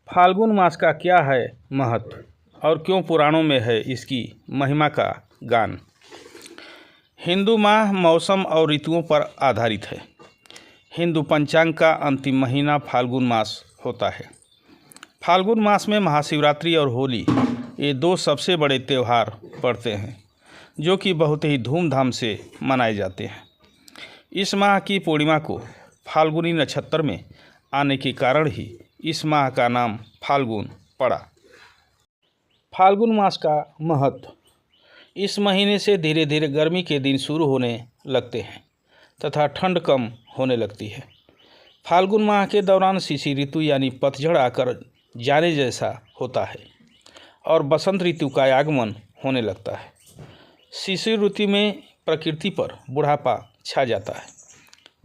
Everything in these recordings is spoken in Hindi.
फाल्गुन मास का क्या है महत्व और क्यों पुराणों में है इसकी महिमा का गान। हिंदू माह मौसम और ऋतुओं पर आधारित है। हिंदू पंचांग का अंतिम महीना फाल्गुन मास होता है। फाल्गुन मास में महाशिवरात्रि और होली ये दो सबसे बड़े त्यौहार पड़ते हैं जो कि बहुत ही धूमधाम से मनाए जाते हैं। इस माह की पूर्णिमा को फाल्गुनी नक्षत्र में आने के कारण ही इस माह का नाम फाल्गुन पड़ा। फाल्गुन मास का महत्व। इस महीने से धीरे धीरे गर्मी के दिन शुरू होने लगते हैं तथा ठंड कम होने लगती है। फाल्गुन माह के दौरान शिशिर ऋतु यानी पतझड़ आकर जाने जैसा होता है और बसंत ऋतु का आगमन होने लगता है। शिशिर ऋतु में प्रकृति पर बुढ़ापा छा जाता है,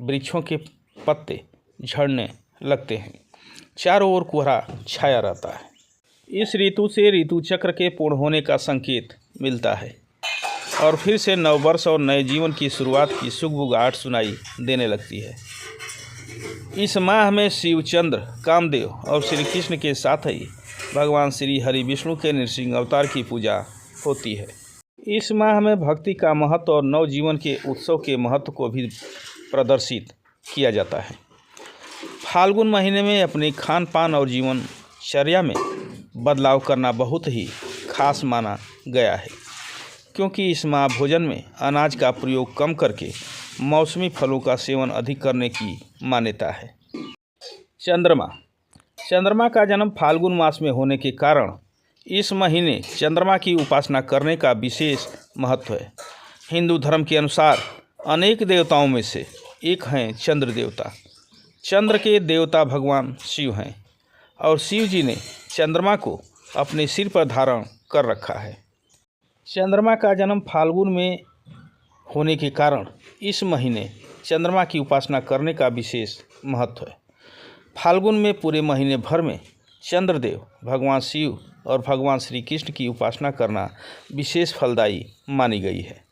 वृक्षों के पत्ते झड़ने लगते हैं, चारों ओर कोहरा छाया रहता है। इस ऋतु से ऋतु चक्र के पूर्ण होने का संकेत मिलता है और फिर से नववर्ष और नए जीवन की शुरुआत की सुगबुगाहट सुनाई देने लगती है। इस माह में शिव, चंद्र, कामदेव और श्री कृष्ण के साथ ही भगवान श्री हरि विष्णु के नृसिंह अवतार की पूजा होती है। इस माह में भक्ति का महत्व और नवजीवन के उत्सव के महत्व को भी प्रदर्शित किया जाता है। फाल्गुन महीने में अपने खान पान और जीवनचर्या में बदलाव करना बहुत ही खास माना गया है, क्योंकि इस माह भोजन में अनाज का प्रयोग कम करके मौसमी फलों का सेवन अधिक करने की मान्यता है। चंद्रमा का जन्म फाल्गुन मास में होने के कारण इस महीने चंद्रमा की उपासना करने का विशेष महत्व है। हिंदू धर्म के अनुसार अनेक देवताओं में से एक हैं चंद्र देवता। चंद्र के देवता भगवान शिव हैं और शिव जी ने चंद्रमा को अपने सिर पर धारण कर रखा है। चंद्रमा का जन्म फाल्गुन में होने के कारण इस महीने चंद्रमा की उपासना करने का विशेष महत्व है। फाल्गुन में पूरे महीने भर में चंद्रदेव, भगवान शिव और भगवान श्री कृष्ण की उपासना करना विशेष फलदायी मानी गई है।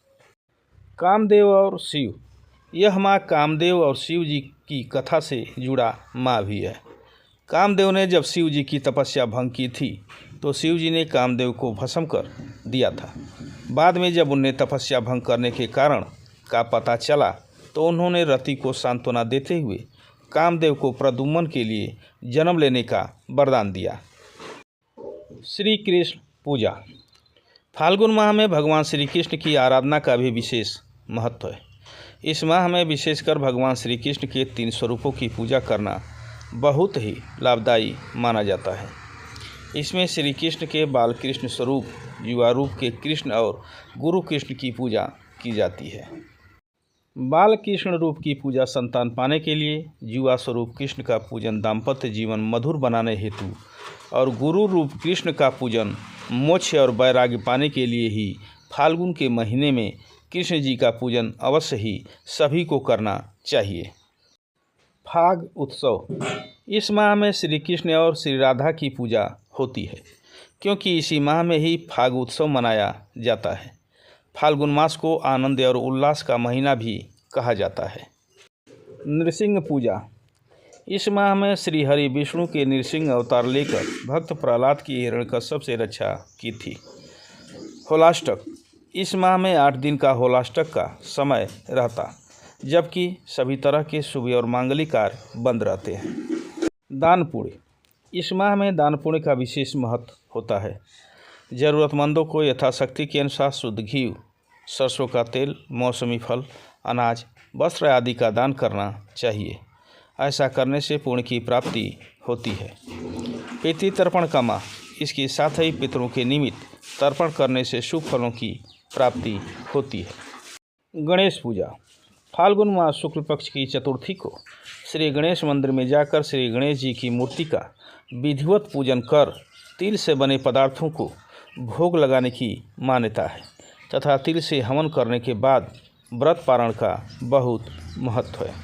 कामदेव और शिव। यह माह कामदेव और शिव जी की कथा से जुड़ा माह भी है। कामदेव ने जब शिव जी की तपस्या भंग की थी तो शिव जी ने कामदेव को भस्म कर दिया था। बाद में जब उन्हें तपस्या भंग करने के कारण का पता चला तो उन्होंने रति को सांत्वना देते हुए कामदेव को प्रद्युम्न के लिए जन्म लेने का वरदान दिया। श्री कृष्ण पूजा। फाल्गुन माह में भगवान श्री कृष्ण की आराधना का भी विशेष महत्व है। इस माह में विशेषकर भगवान श्री कृष्ण के 3 स्वरूपों की पूजा करना बहुत ही लाभदायी माना जाता है। इसमें श्री कृष्ण के बाल कृष्ण स्वरूप, युवा रूप के कृष्ण और गुरु कृष्ण की पूजा की जाती है। बाल कृष्ण रूप की पूजा संतान पाने के लिए, युवा स्वरूप कृष्ण का पूजन दाम्पत्य जीवन मधुर बनाने हेतु और गुरु रूप कृष्ण का पूजन मोक्ष और वैराग्य पाने के लिए ही फाल्गुन के महीने में कृष्ण जी का पूजन अवश्य ही सभी को करना चाहिए। फाग उत्सव। इस माह में श्री कृष्ण और श्री राधा की पूजा होती है, क्योंकि इसी माह में ही फाग उत्सव मनाया जाता है। फाल्गुन मास को आनंद और उल्लास का महीना भी कहा जाता है। नृसिंह पूजा। इस माह में श्री हरि विष्णु के नृसिंह अवतार लेकर भक्त प्रहलाद की हिरण्यकश्यप से रक्षा की थी। होलाष्टक। इस माह में 8 दिन का होलाष्टक का समय रहता, जबकि सभी तरह के शुभ और मांगलिक कार्य बंद रहते हैं। दान पुण्य। इस माह में दान पुण्य का विशेष महत्व होता है। ज़रूरतमंदों को यथाशक्ति के अनुसार शुद्ध घी, सरसों का तेल, मौसमी फल, अनाज, वस्त्र आदि का दान करना चाहिए। ऐसा करने से पुण्य की प्राप्ति होती है। पितृ तर्पण का माह। इसके साथ ही पितरों के निमित्त तर्पण करने से शुभ फलों की प्राप्ति होती है। गणेश पूजा। फाल्गुन मास शुक्ल पक्ष की चतुर्थी को श्री गणेश मंदिर में जाकर श्री गणेश जी की मूर्ति का विधिवत पूजन कर तिल से बने पदार्थों को भोग लगाने की मान्यता है तथा तिल से हवन करने के बाद व्रत पारण का बहुत महत्व है।